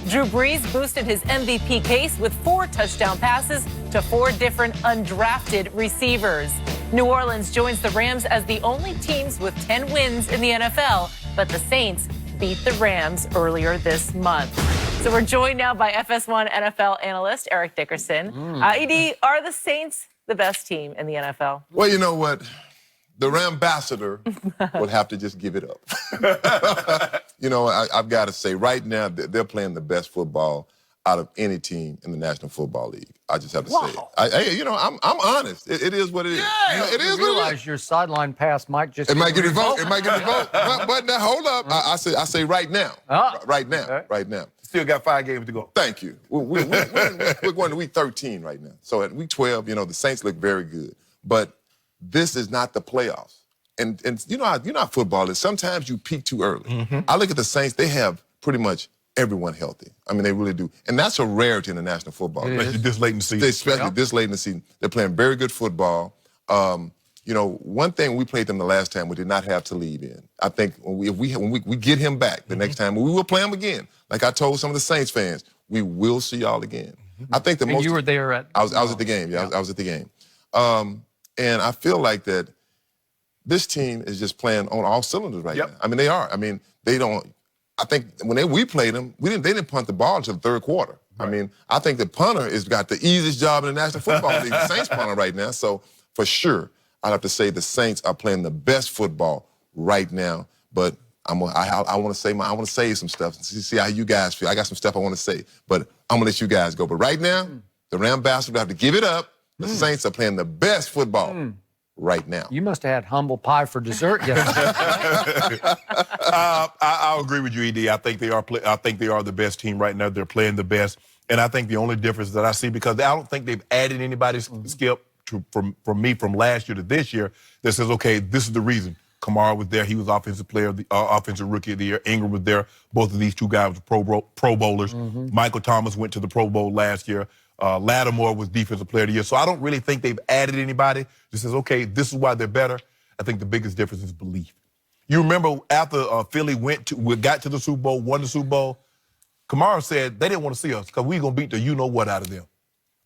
Drew Brees boosted his MVP case with 4 touchdown passes to 4 different undrafted receivers. New Orleans joins the Rams as the only teams with 10 wins in the NFL, but the Saints beat the Rams earlier this month. So we're joined now by FS1 NFL analyst Eric Dickerson. ED, are the Saints the best team in the NFL? Well, you know what? The Rambassador would have to just give it up. You know, I've got to say, right now, they're playing the best football out of any team in the National Football League. I just have to say it. You know, I'm honest. It is what it is. Yeah, you know, it is realize what it is. your sideline pass might just It might get revoked. It might get revoked. But now, hold up. I say right now. Right now. Okay. Right now. Still got 5 games to go. Thank you. We're going to week 13 right now. So at week 12, you know, the Saints look very good. But this is not the playoffs. And you know how football is. Sometimes you peak too early. I look at the Saints, they have pretty much everyone healthy. I mean, they really do. And that's a rarity in the National Football League. Especially this late in the season. Especially this late in the season. They're playing very good football. You know, one thing we played them the last time, we did not have to leave in. I think when we get him back the next time, we will play him again. Like I told some of the Saints fans, we will see y'all again. I think the and you were there at... I was at the game. I was at the game. And I feel like that this team is just playing on all cylinders right now. I mean, they are. I mean, they don't. I think when we played them, they didn't punt the ball until the third quarter. Right. I mean, I think the punter has got the easiest job in the National Football League, the Saints punter right now. So for sure, I'd have to say the Saints are playing the best football right now. But I want to say some stuff. See how you guys feel. I got some stuff I want to say, but I'm gonna let you guys go. But right now, the Rambassadors have to give it up. The Saints are playing the best football right now. You must have had humble pie for dessert yesterday. I'll agree with you, ED. I think they are the best team right now. They're playing the best. And I think the only difference that I see, because I don't think they've added anybody, Skip, from last year to this year, that says, okay, this is the reason. Kamara was there. He was offensive rookie of the year. Ingram was there. Both of these two guys were pro bowlers. Michael Thomas went to the Pro Bowl last year. Lattimore was defensive player of the year. So I don't really think they've added anybody that says, okay, this is why they're better. I think the biggest difference is belief. You remember after Philly got to the Super Bowl, won the Super Bowl, Kamara said they didn't want to see us because we're going to beat the you-know-what out of them.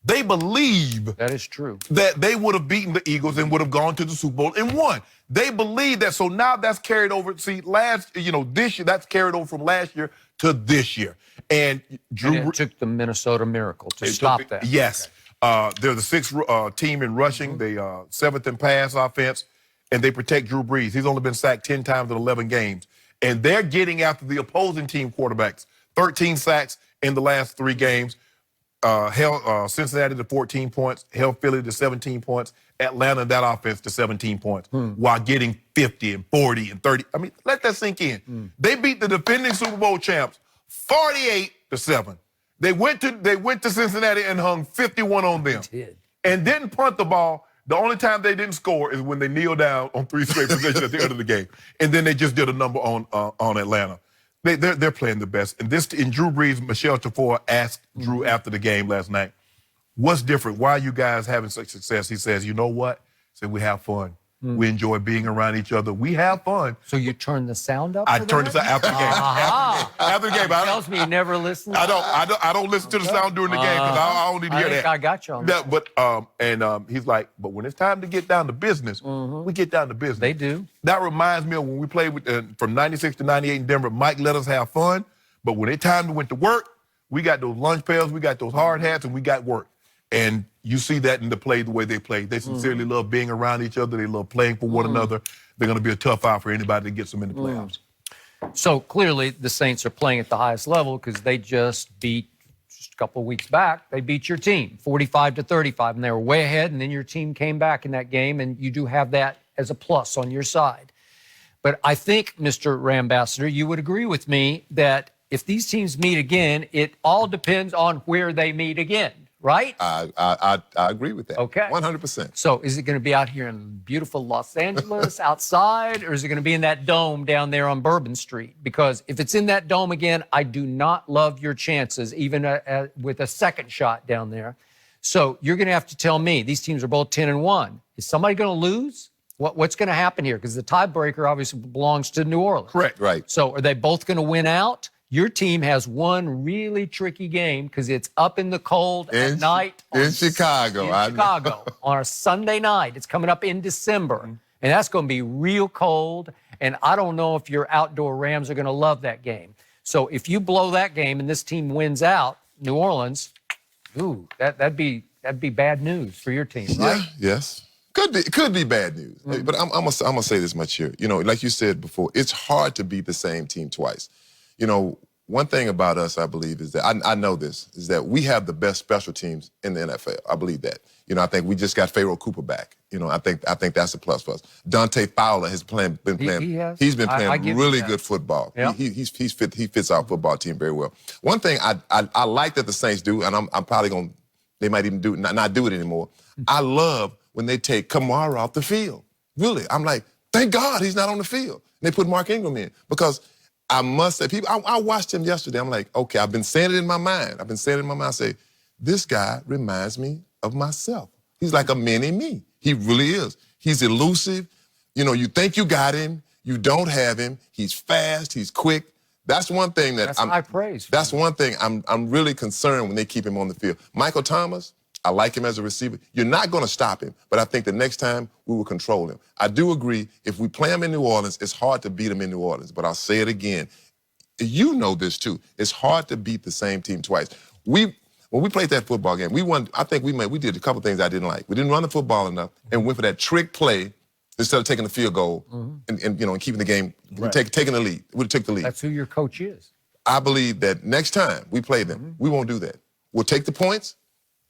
They believe that is true. That they would have beaten the Eagles and would have gone to the Super Bowl and won. They believe that. So now that's carried over. See, this year, that's carried over from last year to this year. And it took the Minnesota Miracle to stop that. Yes. Okay. They're the 6th team in rushing. They 7th in pass offense, and they protect Drew Brees. He's only been sacked 10 times in 11 games. And they're getting after the opposing team quarterbacks. 13 sacks in the last 3 games. Cincinnati to 14 points, held Philly to 17 points, Atlanta, that offense, to 17 points, while getting 50 and 40 and 30. I mean, let that sink in. They beat the defending Super Bowl champs 48-7. They went to Cincinnati and hung 51 on them. And didn't punt the ball. The only time they didn't score is when they kneeled down on 3 straight possessions at the end of the game. And then they just did a number on Atlanta. They're playing the best. And in Drew Brees, Michelle Tafour asked Drew after the game last night, what's different? Why are you guys having such success? He says, you know what? He said, we have fun. We enjoy being around each other. We have fun. So you turn the sound up? I turned the sound after the game. After the game. That tells me you never listen. I don't listen to the sound during the game because I don't need to hear that. I got you on that. But he's like, but when it's time to get down to business, we get down to business. They do. That reminds me of when we played from 96 to 98 in Denver. Mike let us have fun, but when it's time to went to work, we got those lunch pails, we got those hard hats, and we got work. And you see that in the play, the way they play. They sincerely love being around each other. They love playing for one another. They're going to be a tough out for anybody that gets them in the playoffs. So clearly the Saints are playing at the highest level because they just a couple of weeks back, they beat your team 45-35, and they were way ahead, and then your team came back in that game, and you do have that as a plus on your side. But I think, Mr. Rambassador, you would agree with me that if these teams meet again, it all depends on where they meet again. Right? I agree with that. Okay. 100%. So is it going to be out here in beautiful Los Angeles outside, or is it going to be in that dome down there on Bourbon Street? Because if it's in that dome again, I do not love your chances, even with a second shot down there. So you're going to have to tell me, these teams are both 10-1. Is somebody going to lose? What's going to happen here? Because the tiebreaker obviously belongs to New Orleans. Correct. Right. So are they both going to win out? Your team has one really tricky game because it's up in the cold at night. In Chicago. In Chicago on a Sunday night. It's coming up in December. And that's going to be real cold. And I don't know if your outdoor Rams are going to love that game. So if you blow that game and this team wins out, New Orleans, ooh, that'd be bad news for your team, right? Yeah, yes. Could be bad news. But I'm gonna say this much here. You know, like you said before, it's hard to beat the same team twice. You know, one thing about us, I believe, is that I know this, is that we have the best special teams in the NFL. I believe that. You know, I think we just got Pharaoh Cooper back. You know, I think that's a plus for us. Dante Fowler has been playing. He's been playing really good football. Yeah. He fits our football team very well. One thing I like that the Saints do, and I'm probably gonna, they might even not do it anymore. I love when they take Kamara off the field. Really, I'm like, thank God he's not on the field. And they put Mark Ingram in, because I must say, people, I watched him yesterday. I'm like, okay, I've been saying it in my mind. I say, this guy reminds me of myself. He's like a mini me. He really is. He's elusive. You know, you think you got him, you don't have him. He's fast, he's quick. That's one thing that That's high praise. That's one thing I'm really concerned when they keep him on the field. Michael Thomas, I like him as a receiver. You're not going to stop him, but I think the next time we will control him. I do agree, if we play him in New Orleans, it's hard to beat him in New Orleans, but I'll say it again. You know this too. It's hard to beat the same team twice. When we played that football game, we won. I think we did a couple things I didn't like. We didn't run the football enough and went for that trick play instead of taking the field goal and keeping the game, taking the lead. We took the lead. That's who your coach is. I believe that next time we play them, we won't do that. We'll take the points,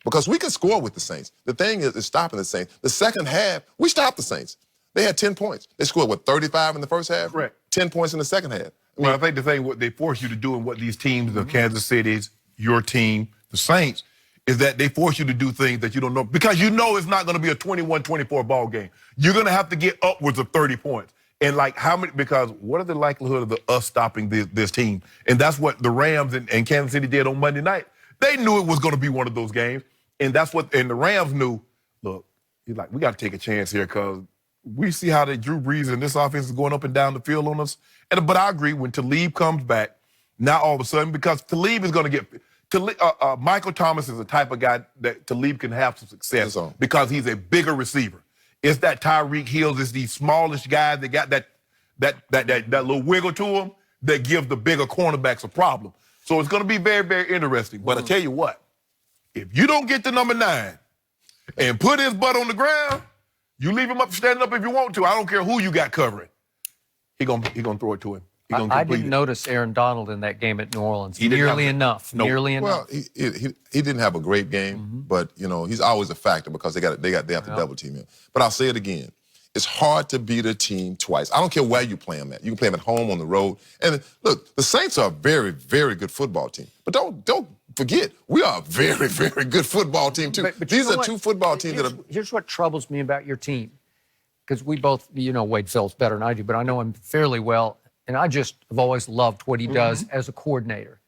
because we can score with the Saints. The thing is stopping the Saints. The second half, we stopped the Saints. They had 10 points. They scored, 35 in the first half? Correct. 10 points in the second half. Well, I think the thing what they force you to do, and what these teams, the Kansas City's, your team, the Saints, is that they force you to do things that you don't know, because you know it's not going to be a 21-24 ball game. You're going to have to get upwards of 30 points. And like how many, because what are the likelihood of us stopping this team? And that's what the Rams and Kansas City did on Monday night. They knew it was going to be one of those games. And that's what, and the Rams knew, look, he's like, we got to take a chance here, because we see how Drew Brees and this offense is going up and down the field on us. But I agree, when Talib comes back, now all of a sudden, because Talib is going to get, Michael Thomas is the type of guy that Talib can have some success because he's a bigger receiver. It's that Tyreek Hill, it's these smallish guys that got that little wiggle to them that give the bigger cornerbacks a problem. So it's going to be very, very interesting. But I tell you what, if you don't get to number 9 and put his butt on the ground, you leave him up standing up if you want to. I don't care who you got covering. He gonna throw it to him. I didn't notice Aaron Donald in that game at New Orleans. Nearly enough. Well, he didn't have a great game, but you know, he's always a factor because they have to double team him. But I'll say it again. It's hard to beat a team twice. I don't care where you play them at. You can play them at home, on the road. And look, the Saints are a very, very good football team. But don't forget, we are a very, very good football team too. But These are two football teams that are. Here's what troubles me about your team, because we both, you know, Wade Phillips better than I do, but I know him fairly well, and I just have always loved what he does as a coordinator.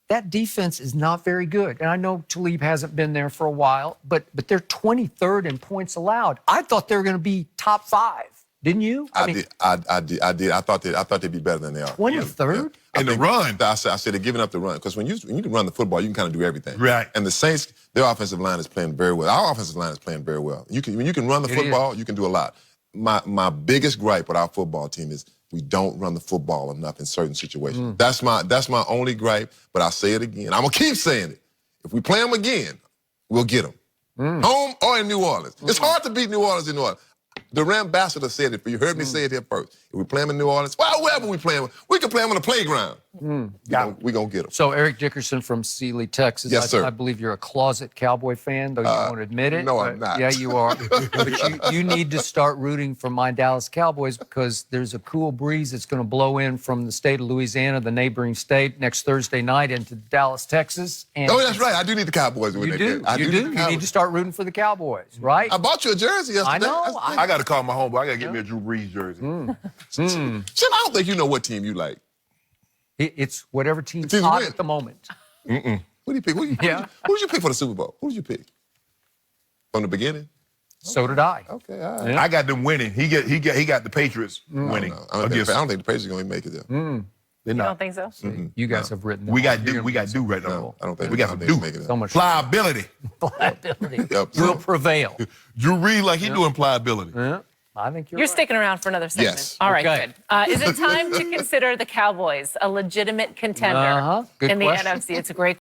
That defense is not very good. And I know Talib hasn't been there for a while, but they're 23rd in points allowed. I thought they were going to be top 5. Didn't you? I did. I thought they'd be better than they are. 23rd? And the run. I said they're giving up the run, because when you can run the football, you can kind of do everything. Right. And the Saints, their offensive line is playing very well. Our offensive line is playing very well. When you can run the football, you can do a lot. My biggest gripe with our football team is we don't run the football enough in certain situations. That's my only gripe, but I'll say it again. I'm going to keep saying it. If we play them again, we'll get them. Home or in New Orleans. It's hard to beat New Orleans in New Orleans. The ambassador said it, but you heard me say it here first. If we play them in New Orleans, well, wherever we play them, we can play them on the playground. We're going to get them. So Eric Dickerson from Sealy, Texas. Yes, sir. I believe you're a closet Cowboy fan, though you won't admit it. No, I'm not. Yeah, you are. But you need to start rooting for my Dallas Cowboys, because there's a cool breeze that's going to blow in from the state of Louisiana, the neighboring state, next Thursday night into Dallas, Texas. And that's right. I do need the Cowboys. You do. You need to start rooting for the Cowboys, right? I bought you a jersey yesterday. I know. I got to call my homeboy. I got to get me a Drew Brees jersey. Shit, I don't think you know what team you like. It's whatever team's hot at the moment. Who do you pick? Who did you pick for the Super Bowl? Who did you pick? From the beginning? So did I. Okay, all right. I got them winning. He got the Patriots winning. I don't think the Patriots are going to make it there. They're You not. don't think so? You guys have written them We off. got do. We got do right now. No, I don't think we got some they do. make it. So much Pliability. pliability Yep. will prevail. Drew Brees like he doing pliability. Yeah, I think You're right. sticking around for another segment. Yes. All right, Okay. good. Is it time to consider the Cowboys a legitimate contender Good in the question. NFC? It's a great